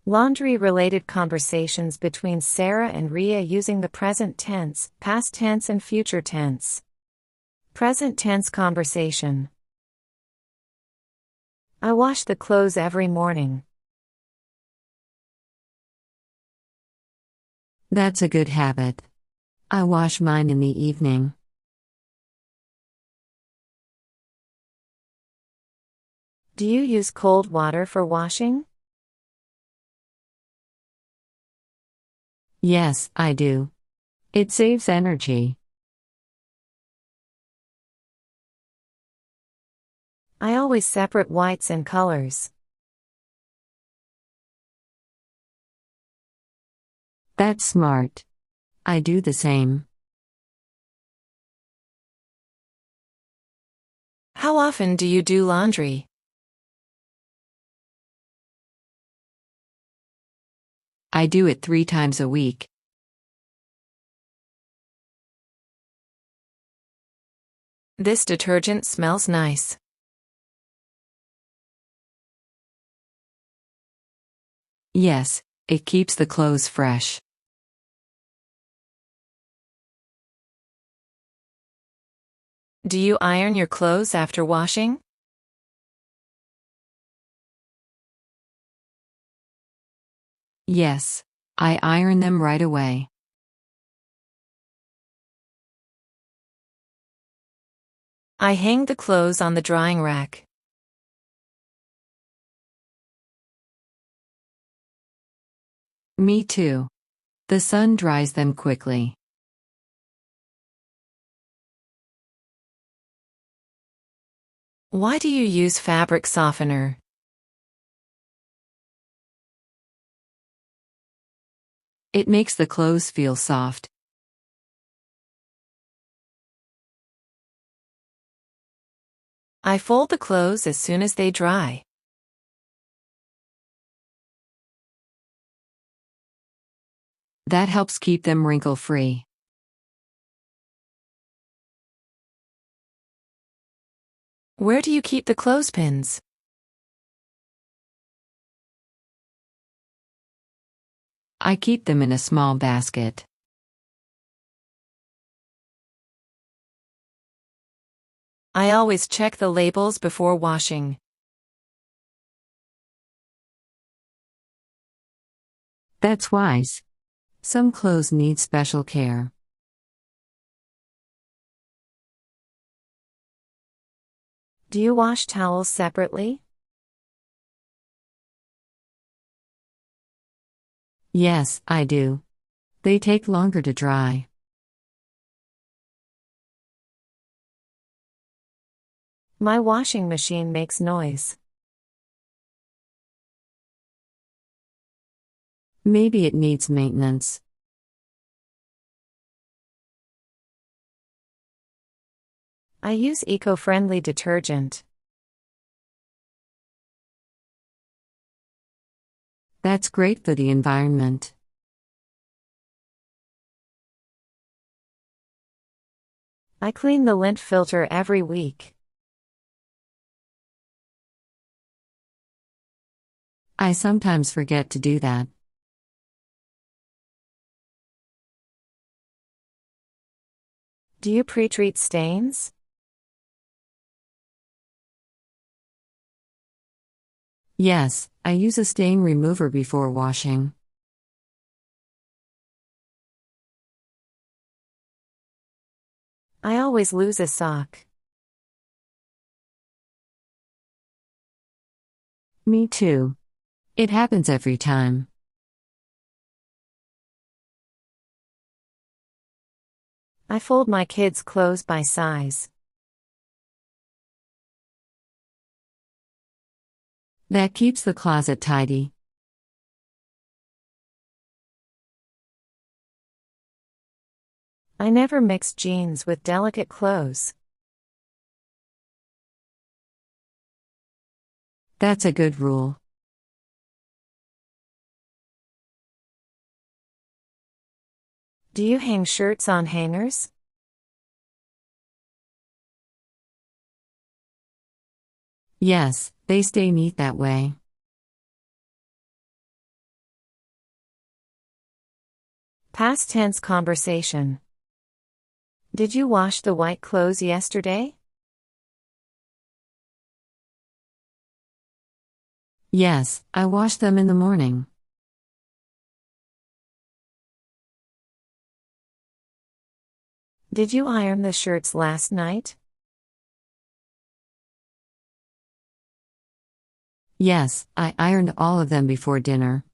Laundry-related conversations between Sarah and Ria using the present tense, past tense and future tense. Present tense conversation. I wash the clothes every morning. That's a good habit. I wash mine in the evening. Do you use cold water for washing? Yes, I do. It saves energy. I always separate whites and colors. That's smart. I do the same. How often do you do laundry? I do it 3 times a week. This detergent smells nice. Yes, it keeps the clothes fresh. Do you iron your clothes after washing? Yes, I iron them right away. I hang the clothes on the drying rack. Me too. The sun dries them quickly. Why do you use fabric softener? It makes the clothes feel soft. I fold the clothes as soon as they dry. That helps keep them wrinkle-free. Where do you keep the clothespins? I keep them in a small basket. I always check the labels before washing. That's wise. Some clothes need special care. Do you wash towels separately? Yes, I do. They take longer to dry. My washing machine makes noise. Maybe it needs maintenance. I use eco-friendly detergent. That's great for the environment. I clean the lint filter every week. I sometimes forget to do that. Do you pre-treat stains? Yes, I use a stain remover before washing. I always lose a sock. Me too. It happens every time. I fold my kids' clothes by size. That keeps the closet tidy. I never mix jeans with delicate clothes. That's a good rule. Do you hang shirts on hangers? Yes, they stay neat that way. Past tense conversation. Did you wash the white clothes yesterday? Yes, I washed them in the morning. Did you iron the shirts last night? Yes, I ironed all of them before dinner.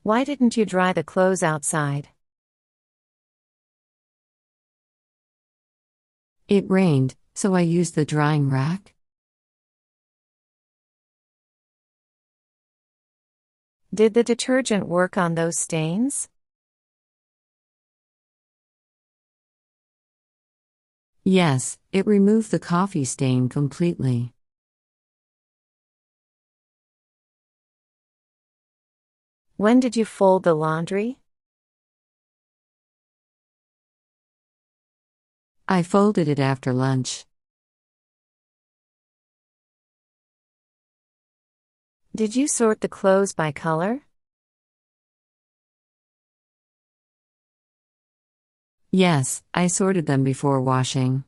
Why didn't you dry the clothes outside? It rained, so I used the drying rack. Did the detergent work on those stains? Yes, it removed the coffee stain completely. When did you fold the laundry? I folded it after lunch. Did you sort the clothes by color? Yes, I sorted them before washing.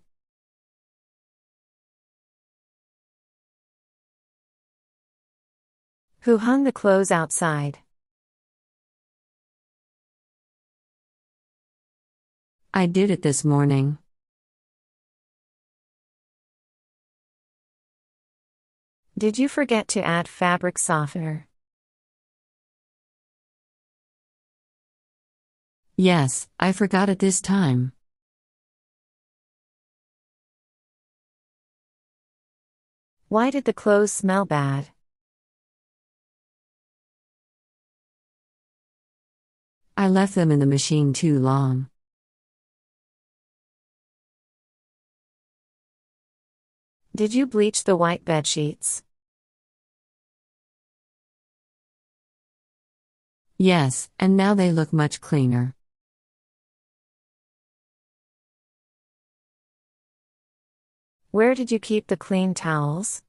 Who hung the clothes outside? I did it this morning. Did you forget to add fabric softener? Yes, I forgot it this time. Why did the clothes smell bad? I left them in the machine too long. Did you bleach the white bedsheets? Yes, and now they look much cleaner. Where did you keep the clean towels?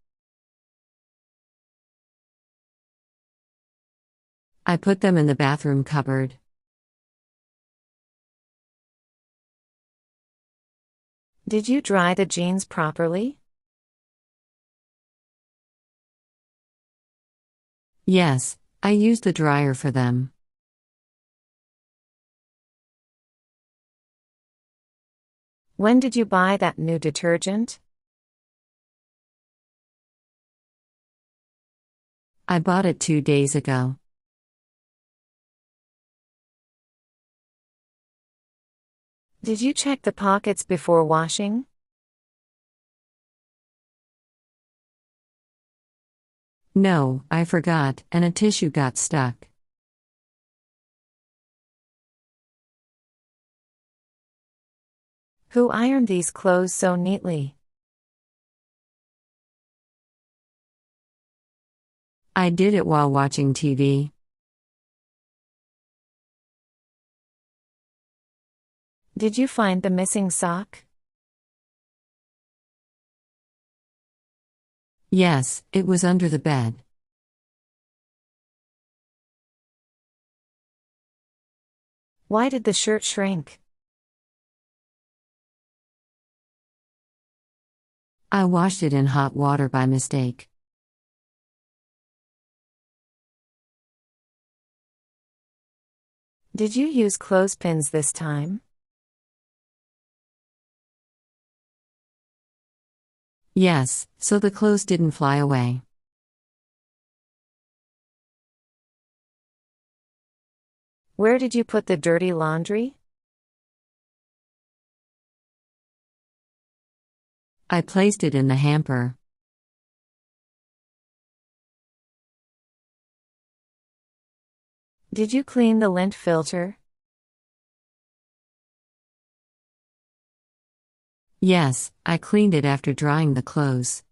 I put them in the bathroom cupboard. Did you dry the jeans properly? Yes, I used the dryer for them. When did you buy that new detergent? I bought it 2 days ago. Did you check the pockets before washing? No, I forgot, and a tissue got stuck. Who ironed these clothes so neatly? I did it while watching TV. Did you find the missing sock? Yes, it was under the bed. Why did the shirt shrink? I washed it in hot water by mistake. Did you use clothespins this time? Yes, so the clothes didn't fly away. Where did you put the dirty laundry? I placed it in the hamper. Did you clean the lint filter? Yes, I cleaned it after drying the clothes.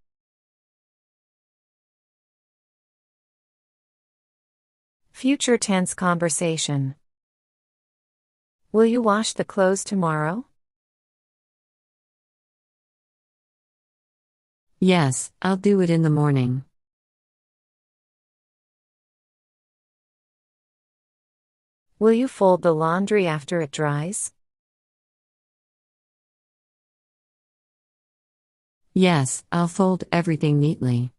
Future tense conversation. Will you wash the clothes tomorrow? Yes, I'll do it in the morning. Will you fold the laundry after it dries? Yes, I'll fold everything neatly.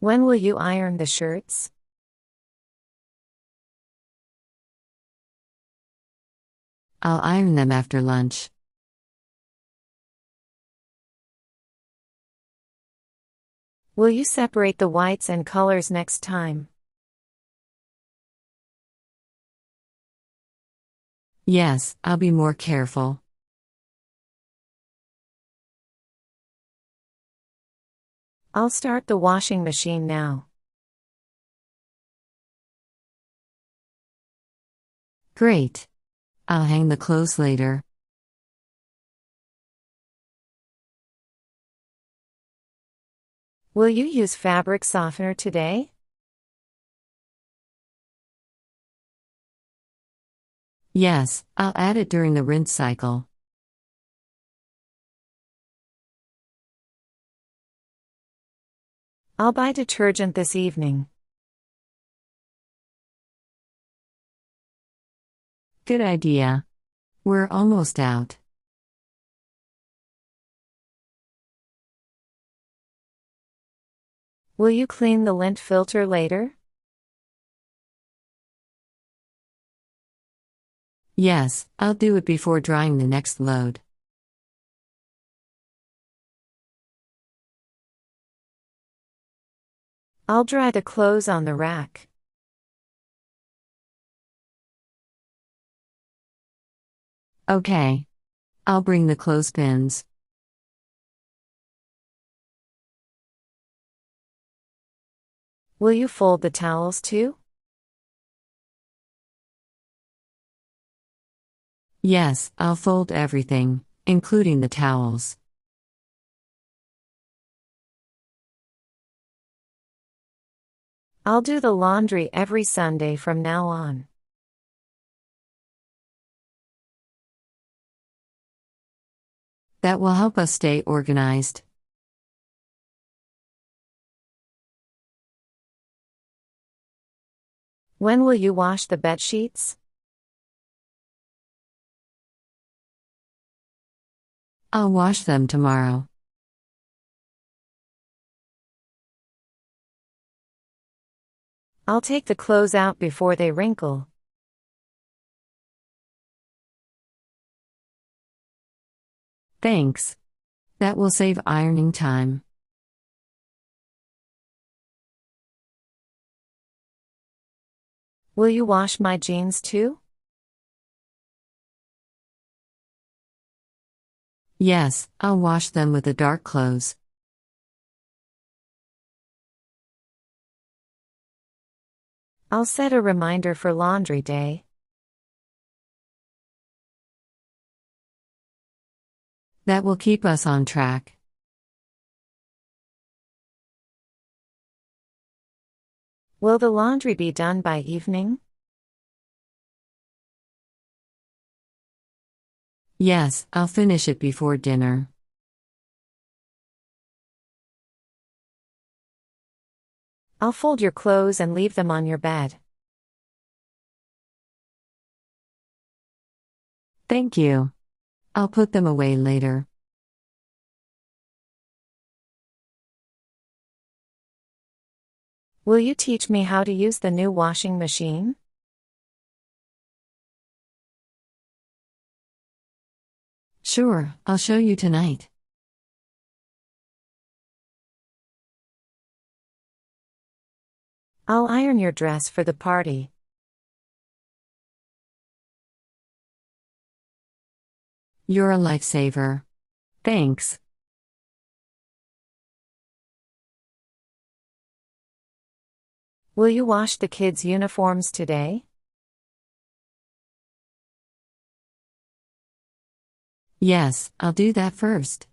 When will you iron the shirts? I'll iron them after lunch. Will you separate the whites and colors next time? Yes, I'll be more careful. I'll start the washing machine now. Great. I'll hang the clothes later. Will you use fabric softener today? Yes, I'll add it during the rinse cycle. I'll buy detergent this evening. Good idea. We're almost out. Will you clean the lint filter later? Yes, I'll do it before drying the next load. I'll dry the clothes on the rack. Okay. I'll bring the clothespins. Will you fold the towels too? Yes, I'll fold everything, including the towels. I'll do the laundry every Sunday from now on. That will help us stay organized. When will you wash the bedsheets? I'll wash them tomorrow. I'll take the clothes out before they wrinkle. Thanks. That will save ironing time. Will you wash my jeans too? Yes, I'll wash them with the dark clothes. I'll set a reminder for laundry day. That will keep us on track. Will the laundry be done by evening? Yes, I'll finish it before dinner. I'll fold your clothes and leave them on your bed. Thank you. I'll put them away later. Will you teach me how to use the new washing machine? Sure, I'll show you tonight. I'll iron your dress for the party. You're a lifesaver. Thanks. Will you wash the kids' uniforms today? Yes, I'll do that first.